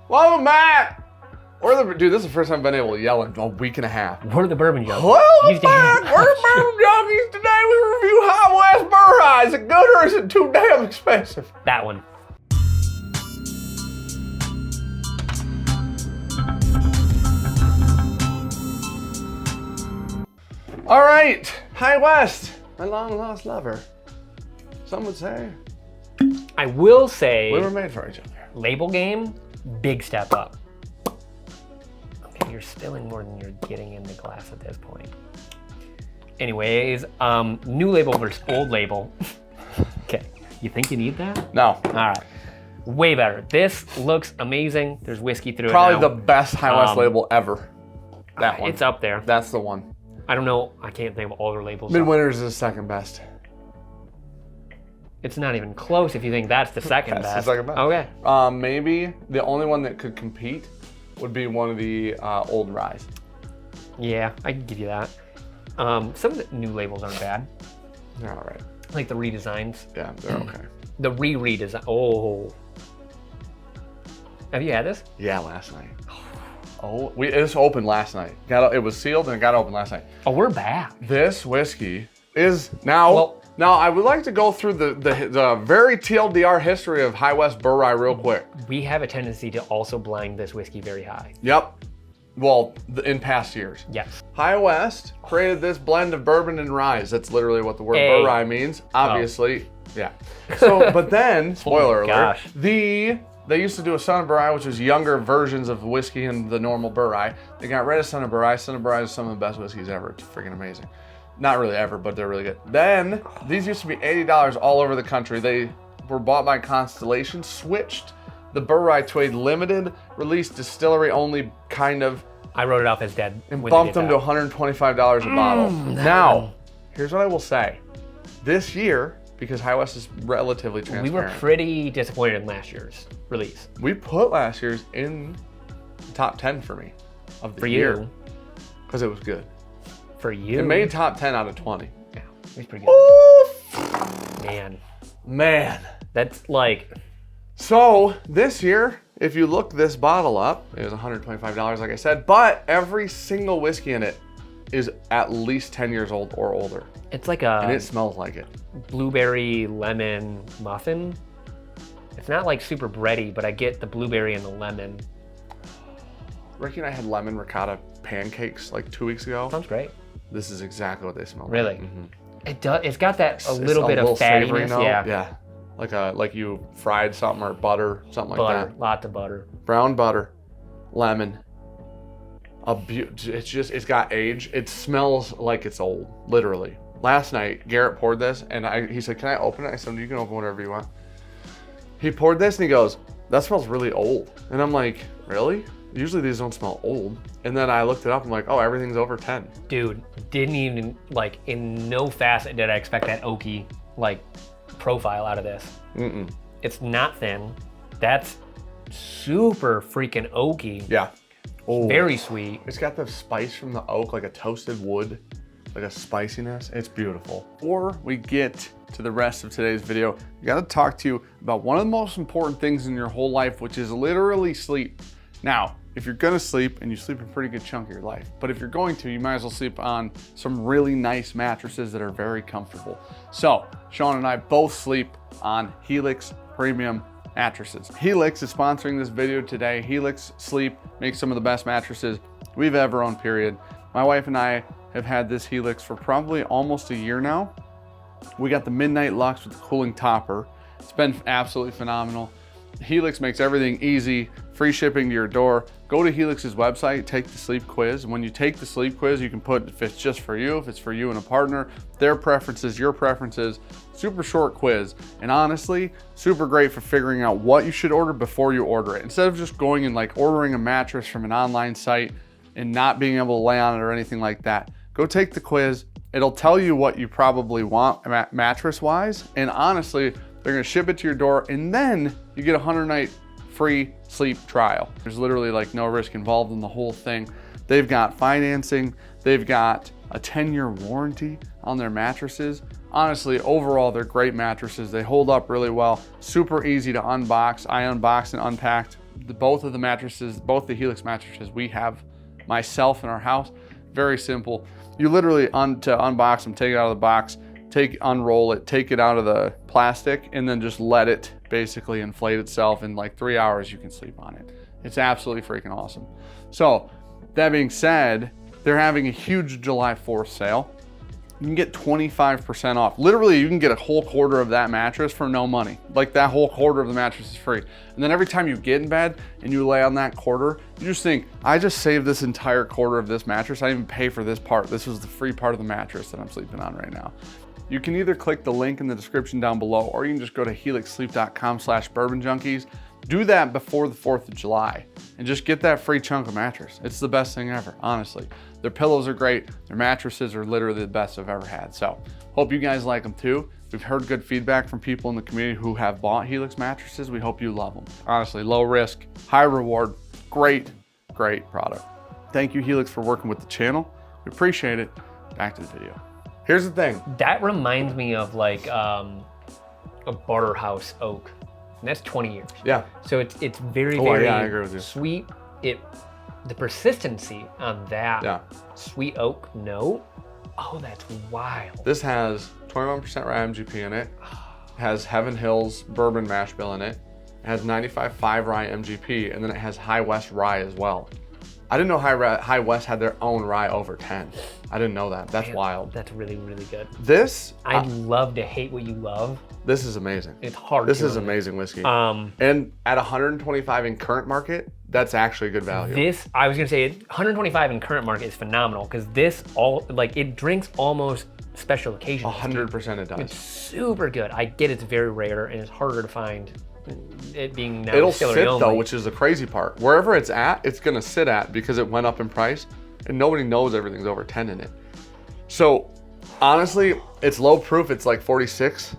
Welcome back. Dude, this is the first time I've been able to yell in a week and a half. We're the Bourbonjunk. Welcome back. We're the Bourbon Junkies. Today we review High West Boureye. Is it good or is it too damn expensive? That one. All right, High West, my long lost lover. Some would say. I will say. We were made for each other. Label game, big step up. Okay, you're spilling more than you're getting in the glass at this point. Anyways, new label versus old label. Okay, you think you need that? No. All right, way better. This looks amazing. There's whiskey through Probably it now. the best High West label ever. That one. It's up there. That's the one. I don't know. I can't think of all their labels. Midwinter's is the second best. It's not even close if you think that's the second That's best. the second best. Okay. Maybe the only one that could compete would be one of the old ryes. Yeah, I can give you that. Some of the new labels aren't bad. They're all right. Like the redesigns. Yeah, they're okay. The redesign. Oh. Have you had this? Yeah, last night. Oh, it opened last night. It was sealed and it got open last night. Oh, we're back. This whiskey is now. Well, now I would like to go through the very TLDR history of High West Boureye real quick. We have a tendency to also blind this whiskey very high. Yep. Well, in past years. Yes. High West created this blend of bourbon and rye. That's literally what the word Boureye means. Obviously, yeah. So, but then, spoiler alert, they used to do a Son of Boureye, which was younger versions of whiskey and the normal Boureye. They got rid of Son of Boureye. Son of Boureye is some of the best whiskeys ever. It's freaking amazing. Not really ever, but they're really good. Then, these used to be $80 all over the country. They were bought by Constellation, switched the Boureye to a limited release distillery only kind of. I wrote it off as dead. And bumped them to $125 a bottle. Now, here's what I will say. This year, because High West is relatively transparent. We were pretty disappointed in last year's release. We put last year's in the top 10 for me of the year. Because it was good. For you? It made top 10 out of 20. Yeah, it was pretty good. Oof. Man. That's like. So this year, if you look this bottle up, it was $125 like I said, but every single whiskey in it is at least 10 years old or older. It's like a. And it smells like it. Blueberry lemon muffin. It's not like super bready, but I get the blueberry and the lemon. Ricky and I had lemon ricotta pancakes like 2 weeks ago. Sounds great. This is exactly what they smell like. Really? Mm-hmm. It does. It's got that a little bit of fattiness. Yeah. Yeah. Like you fried something or butter, something like that. Butter. Lots of butter. Brown butter, lemon. It's got age. It smells like it's old, literally. Last night, Garrett poured this, and he said, "Can I open it?" I said, "You can open whatever you want." He poured this, and he goes, "That smells really old." And I'm like, "Really? Usually these don't smell old." And then I looked it up. I'm like, "Oh, everything's over 10." Dude, didn't even like in no facet did I expect that oaky like profile out of this. Mm-mm. It's not thin. That's super freaking oaky. Yeah. Oh. Very sweet. It's got the spice from the oak, like a toasted wood, like a spiciness. It's beautiful. Before we get to the rest of today's video, I gotta talk to you about one of the most important things in your whole life, which is literally sleep. Now, if you're gonna sleep, and you sleep a pretty good chunk of your life, but if you're going to, you might as well sleep on some really nice mattresses that are very comfortable. So, Sean and I both sleep on Helix premium mattresses. Helix is sponsoring this video today. Helix Sleep makes some of the best mattresses we've ever owned, period. My wife and I have had this Helix for probably almost a year now. We got the Midnight Luxe with the cooling topper. It's been absolutely phenomenal. Helix makes everything easy, free shipping to your door. Go to Helix's website, take the sleep quiz. When you take the sleep quiz, you can put if it's just for you, if it's for you and a partner, their preferences, your preferences. Super short quiz. And honestly, super great for figuring out what you should order before you order it. Instead of just going and like ordering a mattress from an online site and not being able to lay on it or anything like that, go take the quiz. It'll tell you what you probably want mattress-wise. And honestly, they're gonna ship it to your door, and then you get a 100-night free sleep trial. There's literally like no risk involved in the whole thing. They've got financing, they've got a 10-year warranty on their mattresses. Honestly, overall, they're great mattresses. They hold up really well, super easy to unbox. I unboxed and unpacked both of the mattresses, both the Helix mattresses we have myself in our house. Very simple. You literally to unbox them, take it out of the box, unroll it, take it out of the plastic, and then just let it basically inflate itself. In like 3 hours, you can sleep on it. It's absolutely freaking awesome. So that being said, they're having a huge July 4th sale. You can get 25% off. Literally, you can get a whole quarter of that mattress for no money. Like that whole quarter of the mattress is free. And then every time you get in bed and you lay on that quarter, you just think, I just saved this entire quarter of this mattress. I didn't even pay for this part. This was the free part of the mattress that I'm sleeping on right now. You can either click the link in the description down below, or you can just go to helixsleep.com/bourbonjunkies. Do that before the 4th of July and just get that free chunk of mattress. It's the best thing ever, honestly. Their pillows are great. Their mattresses are literally the best I've ever had. So hope you guys like them too. We've heard good feedback from people in the community who have bought Helix mattresses. We hope you love them. Honestly, low risk, high reward, great product. Thank you, Helix, for working with the channel. We appreciate it. Back to the video. Here's the thing. That reminds me of like a barter house oak. And that's 20 years. Yeah. So it's very, I very agree with you. sweet. The persistency on that sweet oak note, oh, that's wild. This has 21% rye MGP in it. It has Heaven Hills bourbon mash bill in it. It has 95.5 rye MGP, and then it has High West rye as well. I didn't know High West had their own rye over 10. I didn't know that. That's wild. That's really, really good. This, I love to hate what you love. This is amazing. It's hard. This is amazing whiskey. And at 125 in current market, that's actually good value. I was gonna say 125 in current market is phenomenal because it drinks almost special occasion. 100% it does. It's super good. I get it's very rare and it's harder to find. It being now it'll distillery sit only. though, which is the crazy part. Wherever it's at, it's gonna sit at because it went up in price, and nobody knows everything's over 10 in it. So honestly, it's low proof. It's like 46.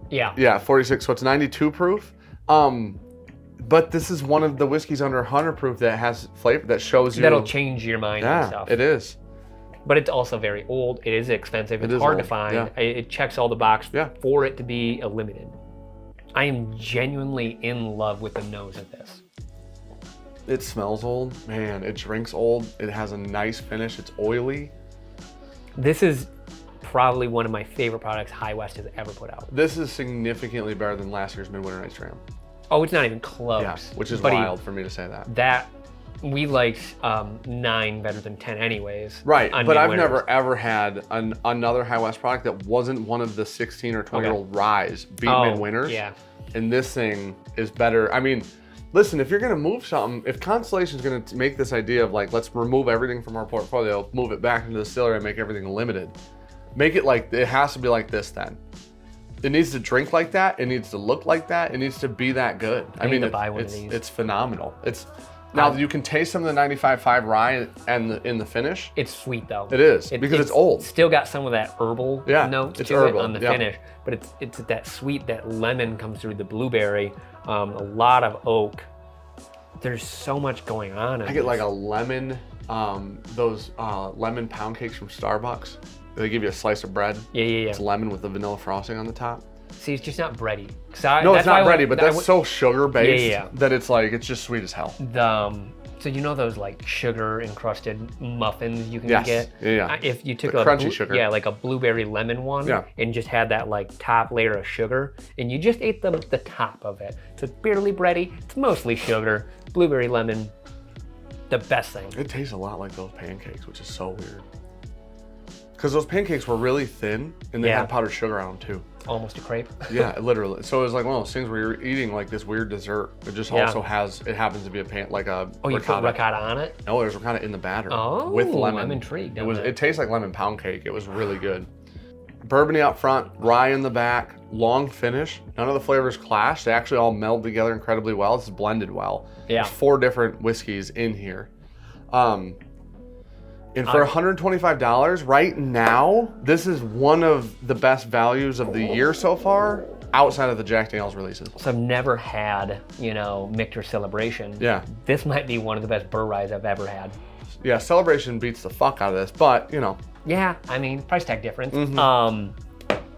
Yeah, 46. So it's 92 proof. But this is one of the whiskeys under 100 proof that has flavor that shows you. That'll change your mind and stuff. It is. But it's also very old. It is expensive. It's hard to find. Yeah. It checks all the boxes for it to be a limited. I am genuinely in love with the nose of this. It smells old. Man, it drinks old. It has a nice finish. It's oily. This is probably one of my favorite products High West has ever put out. This is significantly better than last year's Midwinter Night's Dram. Oh, it's not even close. Yeah, which is wild for me to say that. We liked 9 better than 10 anyways. Right, but I've never ever had another High West product that wasn't one of the 16 or 20-year-old ryes beat Midwinters. Yeah. And this thing is better. I mean, listen, if you're gonna move something, if Constellation's gonna make this idea of like, let's remove everything from our portfolio, move it back into the distillery and make everything limited, make it like, it has to be like this then. It needs to drink like that. It needs to look like that. It needs to be that good. I mean, it's phenomenal. Now you can taste some of the 95.5 rye and in the finish. It's sweet though. It is because it's old. Still got some of that herbal notes it's to herbal, it on the finish, but it's that sweet, that lemon comes through the blueberry, a lot of oak. There's so much going on. I get like a lemon, those lemon pound cakes from Starbucks. They give you a slice of bread. Yeah. It's lemon with the vanilla frosting on the top. See, it's just not bready. No, it's not bready, but that's so sugar-based that it's like, it's just sweet as hell. So you know those like sugar-encrusted muffins you can get? Yeah. If you took crunchy sugar. Yeah, like a blueberry lemon one and just had that like top layer of sugar, and you just ate the top of it. So it's barely bready, it's mostly sugar, blueberry lemon, the best thing. It tastes a lot like those pancakes, which is so weird. Because those pancakes were really thin, and they had powdered sugar on them too. Almost a crepe. Yeah, literally. So it was like one of those things where you're eating like this weird dessert. It just also it happens to be like a ricotta. You put ricotta on it? No, there's ricotta in the batter. Oh, with lemon. I'm intrigued. It tastes like lemon pound cake. It was really good. Bourbony out front, rye in the back, long finish. None of the flavors clash. They actually all meld together incredibly well. This is blended well. Yeah. There's 4 different whiskeys in here. And for $125 right now, this is one of the best values of the year so far, outside of the Jack Daniel's releases. So I've never had, Michter Celebration. Yeah. This might be one of the best Boureyes I've ever had. Yeah, Celebration beats the fuck out of this, but Yeah, I mean, price tag difference.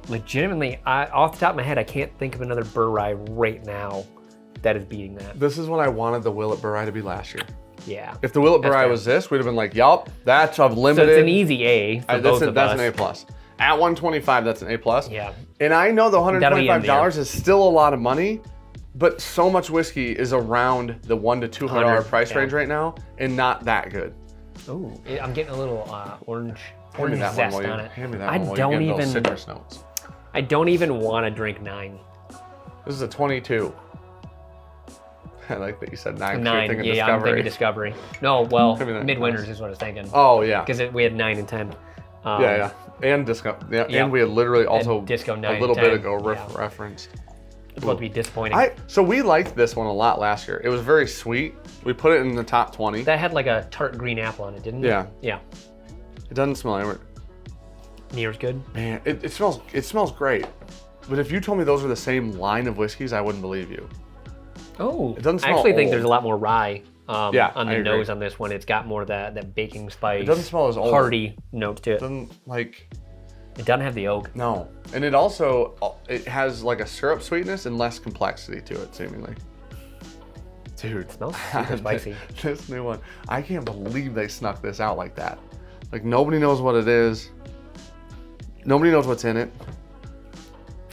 Legitimately, off the top of my head, I can't think of another Boureye right now that is beating that. This is what I wanted the Willet Boureye to be last year. Yeah. If the Willet That's Boureye fair. was this, we'd have been like, yup, that's a limited. So it's an easy A for both of that's us. an A+. At 125, that's an A+. Yeah. And I know the That'll be in $125 there. is still a lot of money, but so much whiskey is around the $100 to $200 price yeah. range right now, and not that good. Ooh, I'm getting a little orange Hand me that zest one while on you, it. hand me that I one while don't you're getting those even. citrus notes. I don't even want to drink 9. This is a 22. I like that you said 9. 9. Thinking Yeah, Discovery. I'm thinking Discovery. No, well, Give me that Midwinters glass. is what I was thinking. Oh yeah. Because we had 9 and 10. Yeah. And Disco. Yeah, Yep. and we had literally also Disco 9 a little and bit 10. ago Yeah. referenced. It's supposed to be disappointing. So we liked this one a lot last year. It was very sweet. We put it in the top 20. That had like a tart green apple on it, didn't it? Yeah. Yeah. It doesn't smell like Near's good. Man, it smells great. But if you told me those are the same line of whiskeys, I wouldn't believe you. Oh, It doesn't I smell actually think old. there's a lot more rye Yeah, on I the agree. nose on this one. It's got more of that baking spice. It doesn't smell as old. Hearty notes to it. It doesn't like It doesn't have the oak. no. And it also it has like a syrup sweetness and less complexity to it, seemingly. Dude, It smells super spicy. This new one, I can't believe they snuck this out like that. Like nobody knows what it is. Nobody knows what's in it.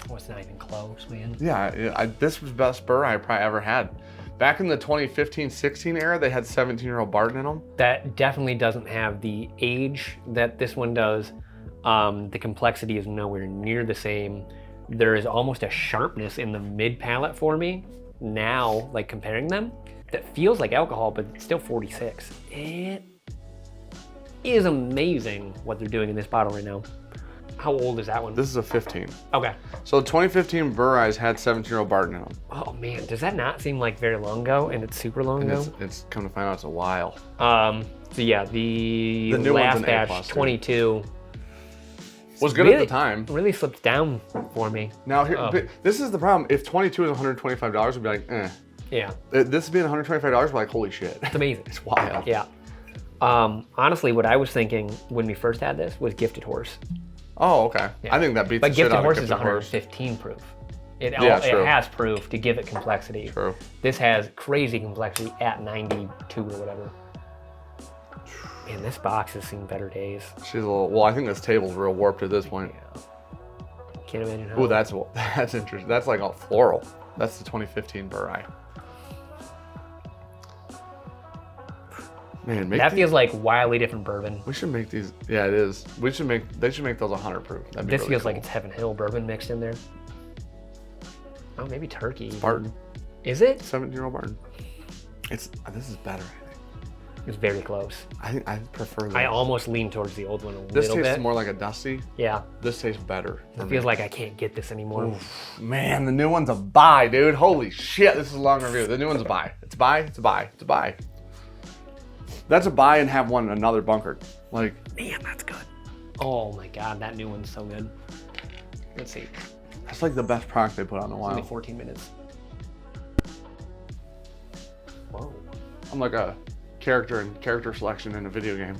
Oh, it's not even close, man. Yeah, this was the best Boureye I probably ever had. Back in the 2015-16 era, they had 17-year-old Barton in them. That definitely doesn't have the age that this one does. The complexity is nowhere near the same. There is almost a sharpness in the mid palate for me now, like comparing them, that feels like alcohol, but it's still 46. It is amazing what they're doing in this bottle right now. How old is that one? This is a 15. Okay. So 2015 Boureyes had 17-year-old Barton in them. Oh man, does that not seem like very long ago? And it's super long And ago. it's come to find out it's a while. So yeah, the new one's last an A+, batch, dude. 22, Was good at the time. really slipped down for me. Now here, Oh. but this is the problem. If 22 is $125, we'd be like, eh. Yeah, This being $125, we're like, holy shit. it's amazing. It's wild. Yeah. Honestly, what I was thinking when we first had this was Gifted Horse. Oh, okay. Yeah. I think that beats But the shit Gifted out Horse of is Gifted Horse. 115 proof. It true. has proof to give it complexity. True. This has crazy complexity at 92 or whatever. Man, this box has seen better days. She's a little, well, I think this table's real warped at this point. Yeah. Can't imagine how. Ooh, that's interesting. That's like all floral. That's the 2015 Boureye. Man, that feels like wildly different bourbon. we should make these. Yeah, it is. They should make those 100 proof. That'd be This really feels cool. like it's Heaven Hill bourbon mixed in there. Oh, maybe turkey. Barton, Is it? 17-year-old Barton. This is better. I think. It's very close. I prefer this. I almost lean towards the old one a This little tastes bit. more like a dusty. Yeah. This tastes better. It feels like I can't get this anymore. Man, the new one's a buy, dude. Holy shit, this is a long review. The new one's a buy. It's a buy. It's a buy. It's a buy. That's a buy and have another bunkered. Like, Man, that's good. Oh my god, that new one's so good. Let's see. that's like the best product they put out in a Only while. 14 minutes. Whoa. I'm like a character selection in a video game.